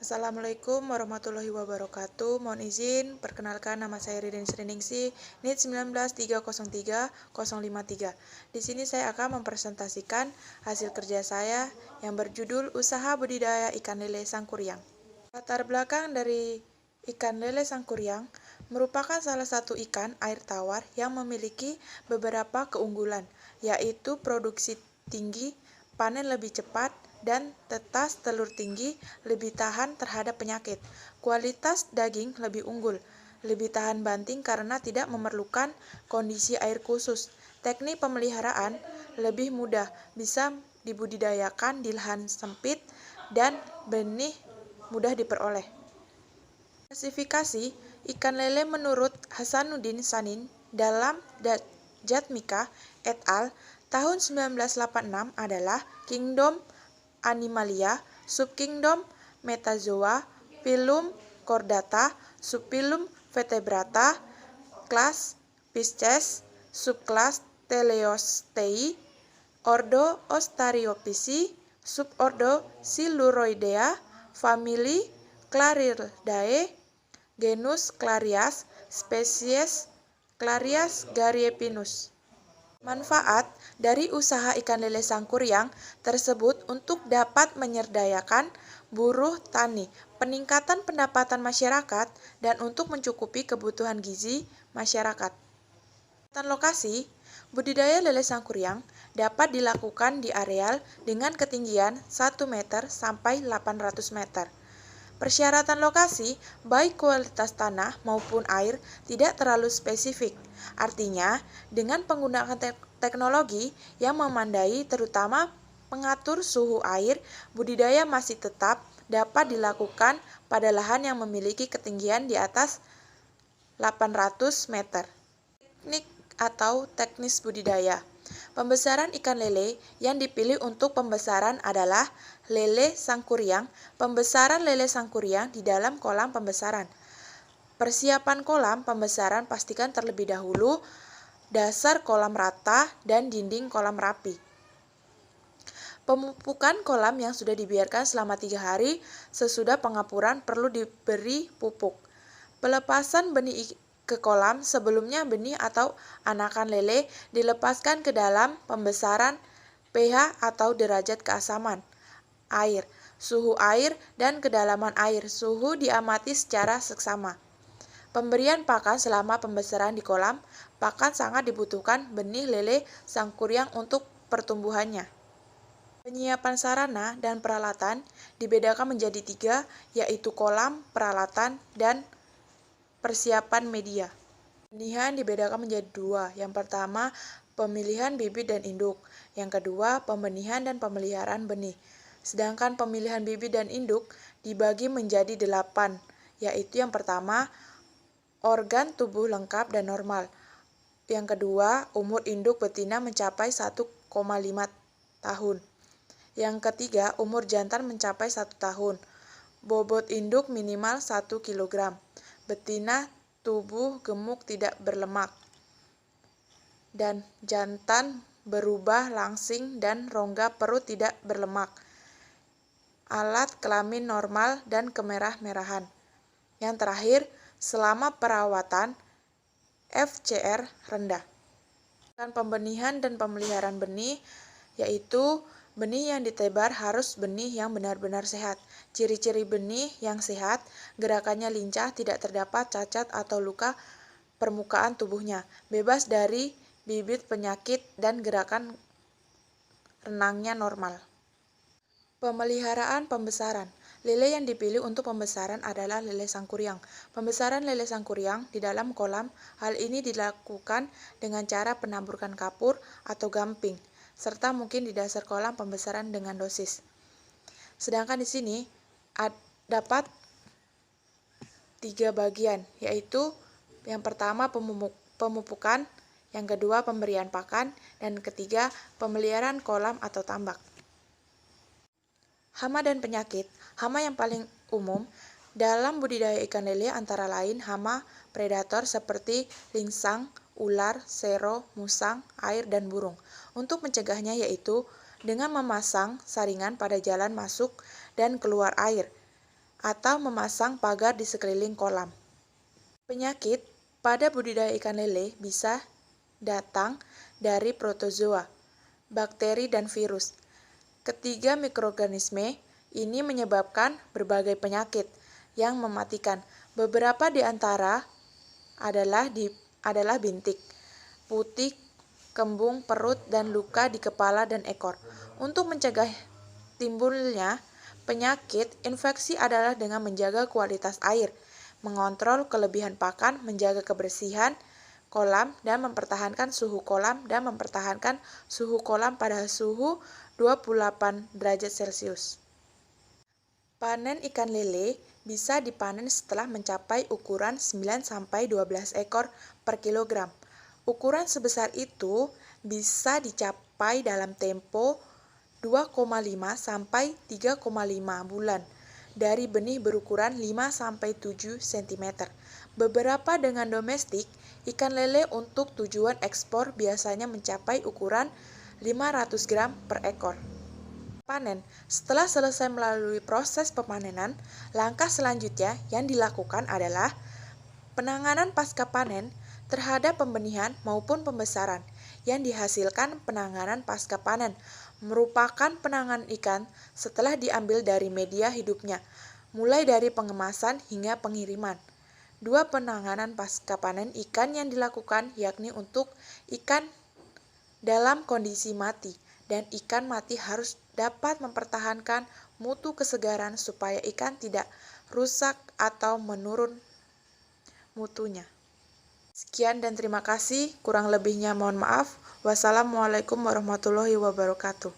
Assalamualaikum warahmatullahi wabarakatuh. Mohon izin, perkenalkan nama saya Ridin Sriningsih, NIT 19303-053. Di sini saya akan mempresentasikan hasil kerja saya yang berjudul Usaha Budidaya Ikan Lele Sangkuriang. Latar belakang dari ikan lele sangkuriang merupakan salah satu ikan air tawar yang memiliki beberapa keunggulan, yaitu produksi tinggi, panen lebih cepat, dan tetas telur tinggi, lebih tahan terhadap penyakit. Kualitas daging lebih unggul, lebih tahan banting karena tidak memerlukan kondisi air khusus. Teknik pemeliharaan lebih mudah, bisa dibudidayakan di lahan sempit dan benih mudah diperoleh. Klasifikasi ikan lele menurut Hasanuddin Sanin dalam Jatmika et al. Tahun 1986 adalah Kingdom Animalia, Subkingdom Metazoa, Phylum Chordata, Subphylum Vertebrata, kelas Pisces, subkelas Teleostei, ordo Ostariophysi, subordo Siluroidea, famili Clariidae, genus Clarias, spesies Clarias gariepinus. Manfaat dari usaha ikan lele sangkuriang tersebut untuk dapat menyerdayakan buruh tani, peningkatan pendapatan masyarakat, dan untuk mencukupi kebutuhan gizi masyarakat. Lokasi budidaya lele sangkuriang dapat dilakukan di areal dengan ketinggian 1 meter sampai 800 meter. Persyaratan lokasi, baik kualitas tanah maupun air, tidak terlalu spesifik. Artinya, dengan penggunaan teknologi yang memandai terutama mengatur suhu air, budidaya masih tetap dapat dilakukan pada lahan yang memiliki ketinggian di atas 800 meter. Teknik atau teknis budidaya. Pembesaran ikan lele yang dipilih untuk pembesaran adalah lele sangkuriang. Pembesaran lele sangkuriang di dalam kolam pembesaran. Persiapan kolam pembesaran pastikan terlebih dahulu dasar kolam rata dan dinding kolam rapi. Pemupukan kolam yang sudah dibiarkan selama 3 hari sesudah pengapuran perlu diberi pupuk. Pelepasan benih ke kolam, sebelumnya benih atau anakan lele dilepaskan ke dalam pembesaran pH atau derajat keasaman air, suhu air, dan kedalaman air. Suhu diamati secara seksama. Pemberian pakan selama pembesaran di kolam. Pakan sangat dibutuhkan benih lele sangkuriang untuk pertumbuhannya. Penyiapan sarana dan peralatan dibedakan menjadi 3, yaitu kolam, peralatan, dan persiapan media. Benihan dibedakan menjadi 2. Yang pertama, pemilihan bibit dan induk. Yang kedua, pembenihan dan pemeliharaan benih. Sedangkan pemilihan bibit dan induk dibagi menjadi 8, yaitu yang pertama, organ tubuh lengkap dan normal. Yang kedua, umur induk betina mencapai 1,5 tahun. Yang ketiga, umur jantan mencapai 1 tahun. Bobot induk minimal 1 kg. Betina tubuh gemuk tidak berlemak. Dan jantan berubah langsing dan rongga perut tidak berlemak. Alat kelamin normal dan kemerah-merahan. Yang terakhir, selama perawatan FCR rendah. Dan pembenihan dan pemeliharaan benih, yaitu benih yang ditebar harus benih yang benar-benar sehat. Ciri-ciri benih yang sehat, gerakannya lincah, tidak terdapat cacat atau luka permukaan tubuhnya, bebas dari bibit penyakit, dan gerakan renangnya normal. Pemeliharaan pembesaran. Lele yang dipilih untuk pembesaran adalah lele sangkuriang. Pembesaran lele sangkuriang di dalam kolam, hal ini dilakukan dengan cara penaburkan kapur atau gamping, serta mungkin di dasar kolam pembesaran dengan dosis. Sedangkan di sini dapat 3 bagian, yaitu yang pertama pemupukan, yang kedua pemberian pakan, dan ketiga pemeliharaan kolam atau tambak. Hama dan penyakit. Hama yang paling umum dalam budidaya ikan lele antara lain hama predator seperti lingsang, ular, sero, musang, air, dan burung. Untuk mencegahnya yaitu dengan memasang saringan pada jalan masuk dan keluar air, atau memasang pagar di sekeliling kolam. Penyakit pada budidaya ikan lele bisa datang dari protozoa, bakteri, dan virus. Ketiga mikroorganisme ini menyebabkan berbagai penyakit yang mematikan. Beberapa di antara adalah bintik, putih, kembung, perut, dan luka di kepala dan ekor. Untuk mencegah timbulnya penyakit, infeksi adalah dengan menjaga kualitas air, mengontrol kelebihan pakan, menjaga kebersihan kolam, dan mempertahankan suhu kolam pada suhu 28 derajat Celcius. Panen ikan lele bisa dipanen setelah mencapai ukuran 9-12 ekor per kilogram. Ukuran sebesar itu bisa dicapai dalam tempo 2,5-3,5 bulan dari benih berukuran 5-7 cm. Beberapa dengan domestik, ikan lele untuk tujuan ekspor biasanya mencapai ukuran 500 gram per ekor. Panen. Setelah selesai melalui proses pemanenan, langkah selanjutnya yang dilakukan adalah penanganan pasca panen terhadap pembenihan maupun pembesaran. Yang dihasilkan penanganan pasca panen merupakan penanganan ikan setelah diambil dari media hidupnya, mulai dari pengemasan hingga pengiriman. Dua penanganan pasca panen ikan yang dilakukan yakni untuk ikan dalam kondisi mati, dan ikan mati harus dapat mempertahankan mutu kesegaran supaya ikan tidak rusak atau menurun mutunya. Sekian dan terima kasih, kurang lebihnya mohon maaf. Wassalamualaikum warahmatullahi wabarakatuh.